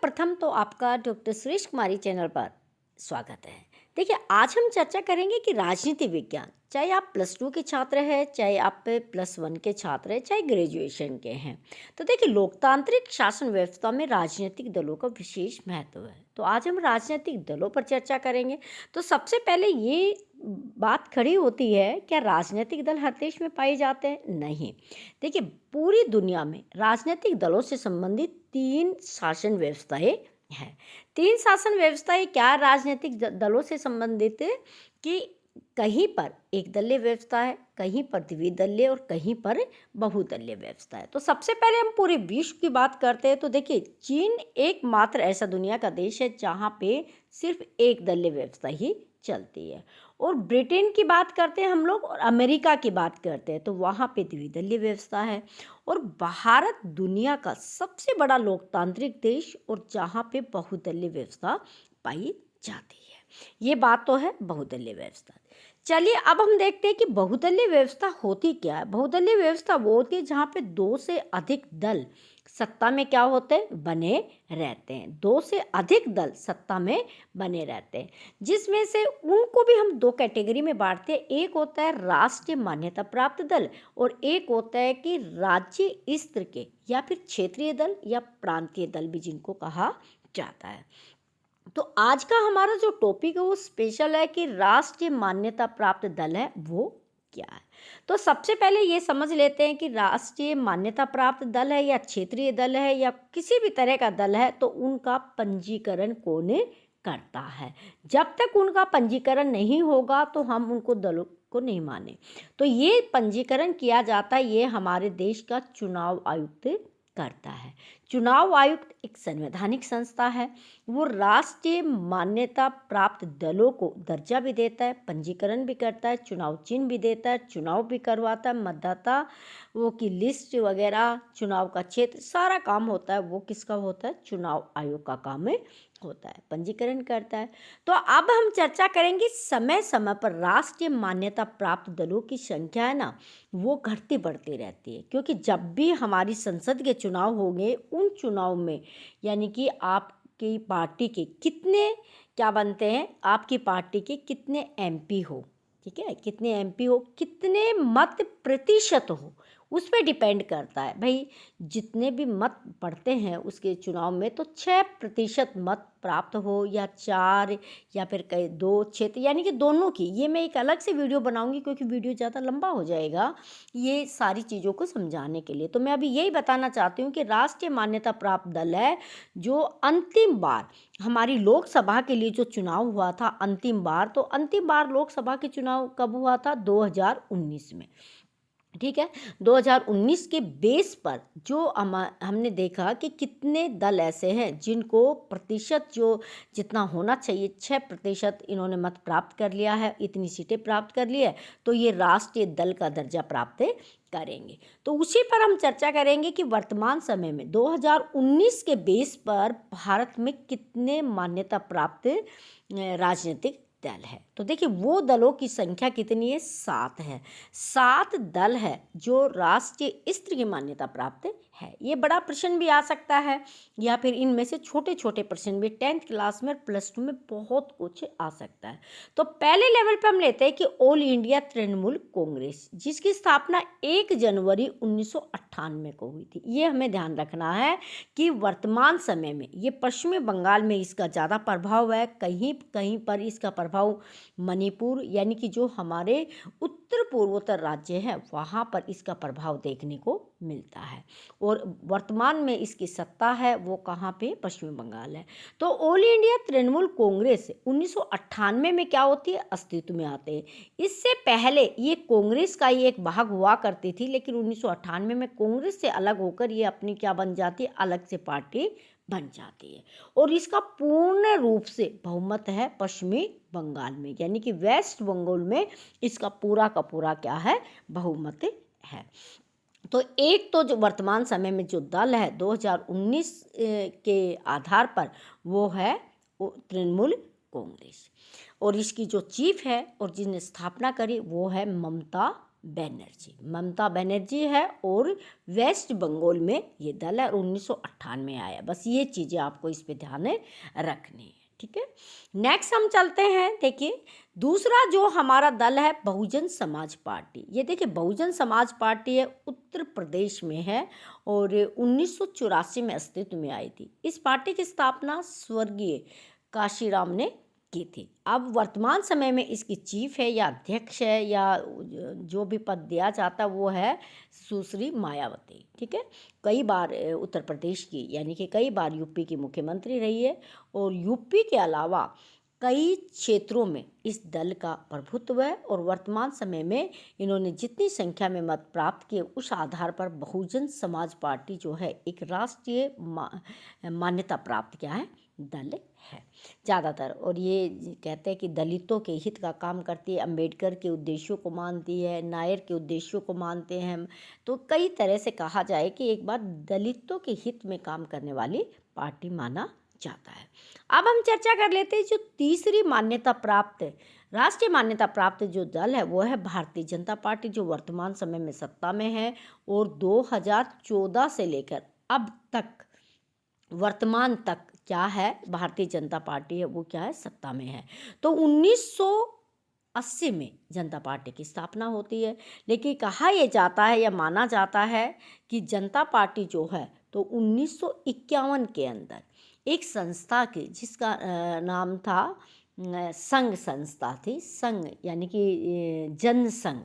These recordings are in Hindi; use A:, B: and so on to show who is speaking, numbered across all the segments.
A: सर्वप्रथम तो आपका डॉक्टर सुरेश कुमारी चैनल पर स्वागत है। देखिए, आज हम चर्चा करेंगे कि राजनीति विज्ञान, चाहे आप +2 के छात्र हैं, चाहे आप +1 के छात्र हैं, चाहे ग्रेजुएशन के हैं। तो देखिए, लोकतांत्रिक शासन व्यवस्था में राजनीतिक दलों का विशेष महत्व है। तो आज हम राजनीतिक दलों पर चर्चा करेंगे। तो सबसे पहले ये बात खड़ी होती है, क्या राजनीतिक दल हर देश में पाए जाते हैं? नहीं। देखिए, पूरी दुनिया में राजनीतिक दलों से संबंधित 3 शासन व्यवस्थाएं हैं। 3 शासन व्यवस्थाएं क्या राजनीतिक दलों से संबंधित है कि कहीं पर एक दलीय व्यवस्था है, कहीं पर द्विदलीय और कहीं पर बहुदलीय व्यवस्था है। तो सबसे पहले हम पूरे विश्व की बात करते हैं। तो देखिए, चीन एकमात्र ऐसा दुनिया का देश है जहाँ पे सिर्फ एक दलीय व्यवस्था ही चलती है। और ब्रिटेन की बात करते हैं हम लोग और अमेरिका की बात करते हैं तो वहाँ पे द्विदलीय व्यवस्था है। और भारत दुनिया का सबसे बड़ा लोकतांत्रिक देश और जहाँ पे बहुदलीय व्यवस्था पाई जाती है। ये बात तो है बहुदलीय व्यवस्था। चलिए अब हम देखते हैं कि बहुदलीय व्यवस्था होती क्या है। बहुदलीय व्यवस्था वो होती है जहाँ पे 2 से अधिक दल सत्ता में क्या होते हैं, बने रहते हैं। 2 से अधिक दल सत्ता में बने रहते हैं, जिसमें से उनको भी हम 2 कैटेगरी में बांटते हैं। एक होता है राष्ट्रीय मान्यता प्राप्त दल और एक होता है कि राज्य स्तर के या फिर क्षेत्रीय दल या प्रांतीय दल भी जिनको कहा जाता है। तो आज का हमारा जो टॉपिक है वो स्पेशल है कि राष्ट्रीय मान्यता प्राप्त दल है वो क्या है। तो सबसे पहले ये समझ लेते हैं कि राष्ट्रीय मान्यता प्राप्त दल है या क्षेत्रीय दल है या किसी भी तरह का दल है तो उनका पंजीकरण कौन करता है। जब तक उनका पंजीकरण नहीं होगा तो हम उनको दलों को नहीं माने। तो ये पंजीकरण किया जाता है, ये हमारे देश का चुनाव आयुक्त करता है। चुनाव आयुक्त एक संवैधानिक संस्था है। वो राष्ट्रीय मान्यता प्राप्त दलों को दर्जा भी देता है, पंजीकरण भी करता है, चुनाव चिन्ह भी देता है, चुनाव भी करवाता है, मतदाता वो की लिस्ट वगैरह, चुनाव का क्षेत्र, सारा काम होता है वो किसका होता है, चुनाव आयोग का काम होता है, पंजीकरण करता है। तो अब हम चर्चा करेंगे समय समय पर राष्ट्रीय मान्यता प्राप्त दलों की संख्या है ना वो घटती बढ़ती रहती है, क्योंकि जब भी हमारी संसद के चुनाव होंगे उन चुनाव में यानी कि आपकी पार्टी के कितने क्या बनते हैं, आपकी पार्टी के कितने एमपी हो, ठीक है, कितने एमपी हो, कितने मत प्रतिशत हो, उस पर डिपेंड करता है। भाई जितने भी मत पड़ते हैं उसके चुनाव में तो 6% मत प्राप्त हो या 4 या फिर कई 2 क्षेत्र यानी कि दोनों की, ये मैं एक अलग से वीडियो बनाऊंगी क्योंकि वीडियो ज़्यादा लंबा हो जाएगा ये सारी चीज़ों को समझाने के लिए। तो मैं अभी यही बताना चाहती हूँ कि राष्ट्रीय मान्यता प्राप्त दल है जो अंतिम बार हमारी लोकसभा के लिए जो चुनाव हुआ था अंतिम बार, तो अंतिम बार लोकसभा के चुनाव कब हुआ था, 2019 में, ठीक है। 2019 के बेस पर जो हमने देखा कि कितने दल ऐसे हैं जिनको प्रतिशत जो जितना होना चाहिए 6% इन्होंने मत प्राप्त कर लिया है, इतनी सीटें प्राप्त कर ली है, तो ये राष्ट्रीय दल का दर्जा प्राप्त करेंगे। तो उसी पर हम चर्चा करेंगे कि वर्तमान समय में 2019 के बेस पर भारत में कितने मान्यता प्राप्त राजनीतिक दल है। तो देखिए वो दलों की संख्या कितनी है, 7 है। 7 दल है जो राष्ट्रीय स्तर की मान्यता प्राप्त है। ये बड़ा प्रश्न भी आ सकता है या फिर इनमें से छोटे छोटे प्रश्न भी 10th क्लास में +2 में बहुत कुछ आ सकता है। तो पहले लेवल पे हम लेते हैं कि ऑल इंडिया तृणमूल कांग्रेस, जिसकी स्थापना 1 जनवरी 1998 को हुई थी। ये हमें ध्यान रखना है कि वर्तमान समय में ये पश्चिमी बंगाल में इसका ज़्यादा प्रभाव है, कहीं कहीं पर इसका प्रभाव मणिपुर यानी कि जो हमारे उत्तर पूर्वोत्तर राज्य हैं वहाँ पर इसका प्रभाव देखने को मिलता है। और वर्तमान में इसकी सत्ता है वो कहाँ पे, पश्चिमी बंगाल है। तो ऑल इंडिया तृणमूल कांग्रेस 1998 में क्या होती है, अस्तित्व में आते हैं। इससे पहले ये कांग्रेस का ही एक भाग हुआ करती थी, लेकिन 1998 में कांग्रेस से अलग होकर ये अपनी क्या बन जाती है, अलग से पार्टी बन जाती है। और इसका पूर्ण रूप से बहुमत है पश्चिमी बंगाल में, यानी कि वेस्ट बंगाल में इसका पूरा का पूरा क्या है, बहुमत है। तो एक तो जो वर्तमान समय में जो दल है 2019 के आधार पर वो है तृणमूल कांग्रेस, और इसकी जो चीफ है और जिसने स्थापना करी वो है ममता बनर्जी, ममता बनर्जी है और वेस्ट बंगाल में ये दल है और 1998 में आया। बस ये चीज़ें आपको इस पे ध्यान रखनी है, ठीक है। नेक्स्ट हम चलते हैं, देखिए दूसरा जो हमारा दल है बहुजन समाज पार्टी। ये देखिए बहुजन समाज पार्टी है, उत्तर प्रदेश में है और 1984 में अस्तित्व में आई थी। इस पार्टी की स्थापना स्वर्गीय काशीराम ने की थी। अब वर्तमान समय में इसकी चीफ है या अध्यक्ष है या जो भी पद दिया जाता वो है सुश्री मायावती, ठीक है। कई बार उत्तर प्रदेश की यानी कि कई बार यूपी की मुख्यमंत्री रही है और यूपी के अलावा कई क्षेत्रों में इस दल का प्रभुत्व है और वर्तमान समय में इन्होंने जितनी संख्या में मत प्राप्त किए उस आधार पर बहुजन समाज पार्टी जो है एक राष्ट्रीय मान्यता प्राप्त क्या है दल है ज़्यादातर। और ये कहते हैं कि दलितों के हित का काम करती है, अंबेडकर के उद्देश्यों को मानती है, नायर के उद्देश्यों को मानते हैं हम। तो कई तरह से कहा जाए कि एक बार दलितों के हित में काम करने वाली पार्टी माना जाता है। अब हम चर्चा कर लेते हैं जो तीसरी मान्यता प्राप्त राष्ट्रीय मान्यता प्राप्त जो दल है वो है भारतीय जनता पार्टी, जो वर्तमान समय में सत्ता में है और 2014 से लेकर अब तक वर्तमान तक क्या है भारतीय जनता पार्टी है वो क्या है सत्ता में है। तो 1980 में जनता पार्टी की स्थापना होती है, लेकिन कहा यह जाता है या माना जाता है कि जनता पार्टी जो है तो 1951 के अंदर एक संस्था की जिसका नाम था संघ संस्था थी, संघ यानी कि जनसंघ,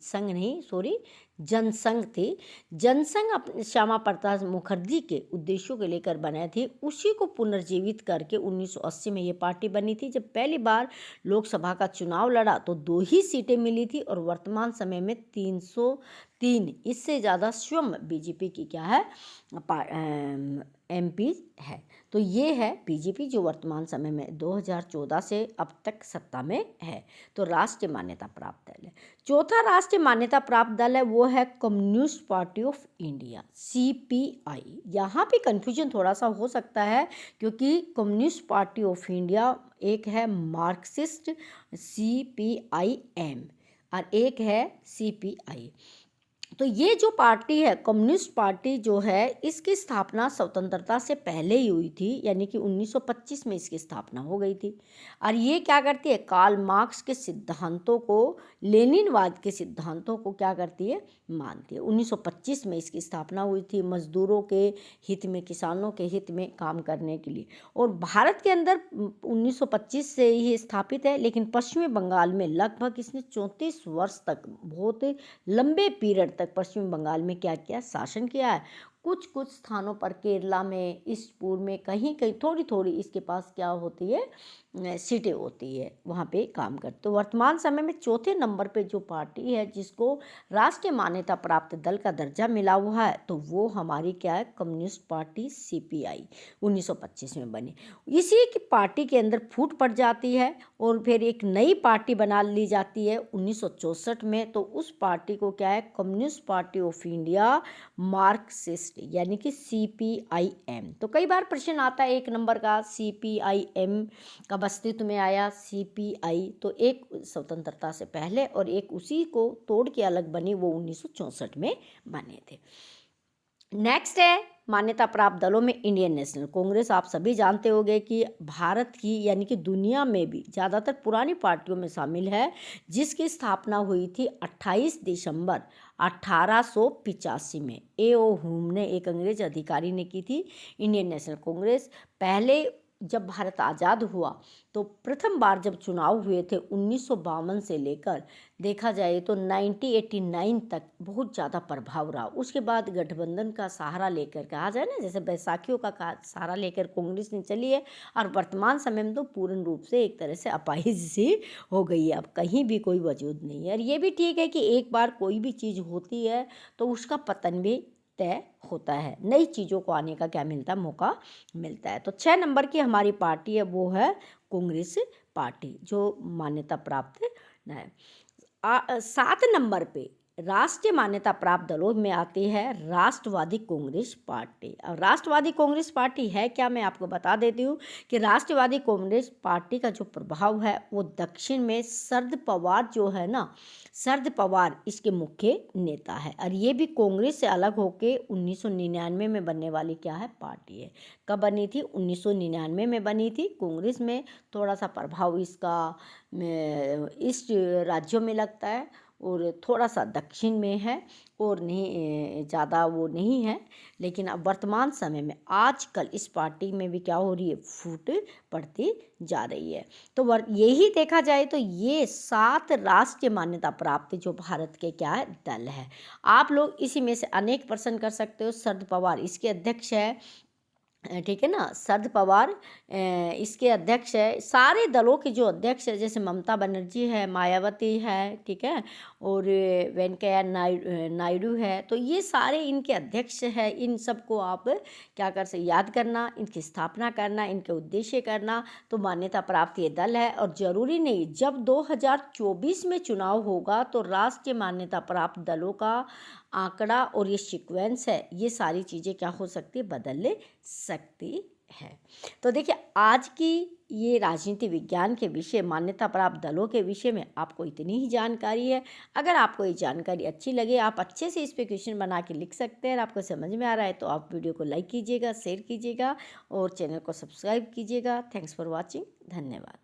A: संघ नहीं सॉरी जनसंघ थी। जनसंघ श्यामा प्रसाद मुखर्जी के उद्देश्यों को लेकर बने थे, उसी को पुनर्जीवित करके 1980 में ये पार्टी बनी थी। जब पहली बार लोकसभा का चुनाव लड़ा तो 2 ही सीटें मिली थी और वर्तमान समय में 303 इससे ज़्यादा स्वयं बीजेपी की क्या है MP है। तो ये है बीजेपी जो वर्तमान समय में 2014 से अब तक सत्ता में है। तो राष्ट्रीय मान्यता प्राप्त दल है। चौथा राष्ट्रीय मान्यता प्राप्त दल है वो है communist party of India CPI। यहाँ पे कन्फ्यूजन थोड़ा सा हो सकता है क्योंकि कम्युनिस्ट पार्टी ऑफ इंडिया एक है मार्क्सिस्ट CPIM और एक है CPI। तो ये जो पार्टी है कम्युनिस्ट पार्टी जो है इसकी स्थापना स्वतंत्रता से पहले ही हुई थी, यानी कि 1925 में इसकी स्थापना हो गई थी। और ये क्या करती है कार्ल मार्क्स के सिद्धांतों को, लेनिनवाद के सिद्धांतों को क्या करती है मानती है। 1925 में इसकी स्थापना हुई थी मजदूरों के हित में, किसानों के हित में काम करने के लिए। और भारत के अंदर 1925 से ही स्थापित है, लेकिन पश्चिमी बंगाल में लगभग इसने 34 वर्ष तक बहुत लंबे पीरियड तक पश्चिम बंगाल में क्या किया शासन किया है। कुछ कुछ स्थानों पर केरला में, ईस्ट पूर्व में कहीं कहीं थोड़ी थोड़ी इसके पास क्या होती है सीटें होती है, वहाँ पे काम करते। तो वर्तमान समय में चौथे नंबर पे जो पार्टी है जिसको राष्ट्रीय मान्यता प्राप्त दल का दर्जा मिला हुआ है तो वो हमारी क्या है कम्युनिस्ट पार्टी CPI 1925 में बनी। इसी की पार्टी के अंदर फूट पड़ जाती है और फिर एक नई पार्टी बना ली जाती है 1964 में। तो उस पार्टी को क्या है communist party of India Marxist यानी कि CPIM। तो कई बार प्रश्न आता है 1 नंबर का CPIM कब अस्तित्व में आया CPI, तो एक स्वतंत्रता से पहले और एक उसी को तोड़ के अलग बनी वो 1964 में बने थे। नेक्स्ट है मान्यता प्राप्त दलों में इंडियन नेशनल कांग्रेस। आप सभी जानते होंगे कि भारत की यानी कि दुनिया में भी ज़्यादातर पुरानी पार्टियों में शामिल है, जिसकी स्थापना हुई थी 28 दिसंबर 1885 में A.O. हुम ने, एक अंग्रेज अधिकारी ने की थी इंडियन नेशनल कांग्रेस। पहले जब भारत आज़ाद हुआ तो प्रथम बार जब चुनाव हुए थे 1952 से लेकर देखा जाए तो 1989 तक बहुत ज़्यादा प्रभाव रहा। उसके बाद गठबंधन का सहारा लेकर, कहा जाए ना जैसे बैसाखियों का सहारा लेकर कांग्रेस ने चली है और वर्तमान समय में तो पूर्ण रूप से एक तरह से अपाहिज सी हो गई है, अब कहीं भी कोई वजूद नहीं है। और ये भी ठीक है कि एक बार कोई भी चीज़ होती है तो उसका पतन भी तय होता है, नई चीज़ों को आने का क्या मिलता है मौका मिलता है। तो 6 नंबर की हमारी पार्टी है वो है कांग्रेस पार्टी जो मान्यता प्राप्त है। 7 नंबर पे राष्ट्रीय मान्यता प्राप्त दलों में आती है राष्ट्रवादी कांग्रेस पार्टी। अब राष्ट्रवादी कांग्रेस पार्टी है क्या, मैं आपको बता देती हूँ कि राष्ट्रवादी कांग्रेस पार्टी का जो प्रभाव है वो दक्षिण में शरद पवार जो है ना, शरद पवार इसके मुख्य नेता है। और ये भी कांग्रेस से अलग होके 1999 में बनने वाली क्या है, पार्टी है। कब बनी थी, 1999 में बनी थी। कांग्रेस में थोड़ा सा प्रभाव इसका इस राज्यों में लगता है और थोड़ा सा दक्षिण में है, और नहीं ज़्यादा वो नहीं है। लेकिन अब वर्तमान समय में आजकल इस पार्टी में भी क्या हो रही है, फूट पड़ती जा रही है। तो यही देखा जाए तो ये 7 राष्ट्रीय मान्यता प्राप्त जो भारत के क्या है, दल है। आप लोग इसी में से अनेक प्रश्न कर सकते हो। शरद पवार इसके अध्यक्ष है, ठीक है ना, शरद पवार इसके अध्यक्ष है। सारे दलों के जो अध्यक्ष है, जैसे ममता बनर्जी है, मायावती है, ठीक है, और वेंकैया नायडू है, तो ये सारे इनके अध्यक्ष है। इन सबको आप क्या कर सकते, याद करना, इनकी स्थापना करना, इनके उद्देश्य करना, तो मान्यता प्राप्त ये दल है। और ज़रूरी नहीं, जब 2024 में चुनाव होगा तो राष्ट्रीय मान्यता प्राप्त दलों का आंकड़ा और ये सीक्वेंस है, ये सारी चीज़ें क्या हो सकती है, बदल सकती है। तो देखिए, आज की ये राजनीति विज्ञान के विषय, मान्यता प्राप्त दलों के विषय में आपको इतनी ही जानकारी है। अगर आपको ये जानकारी अच्छी लगे, आप अच्छे से इस पे क्वेश्चन बना के लिख सकते हैं। और आपको समझ में आ रहा है तो आप वीडियो को लाइक कीजिएगा, शेयर कीजिएगा और चैनल को सब्सक्राइब कीजिएगा। Thanks for watching. धन्यवाद।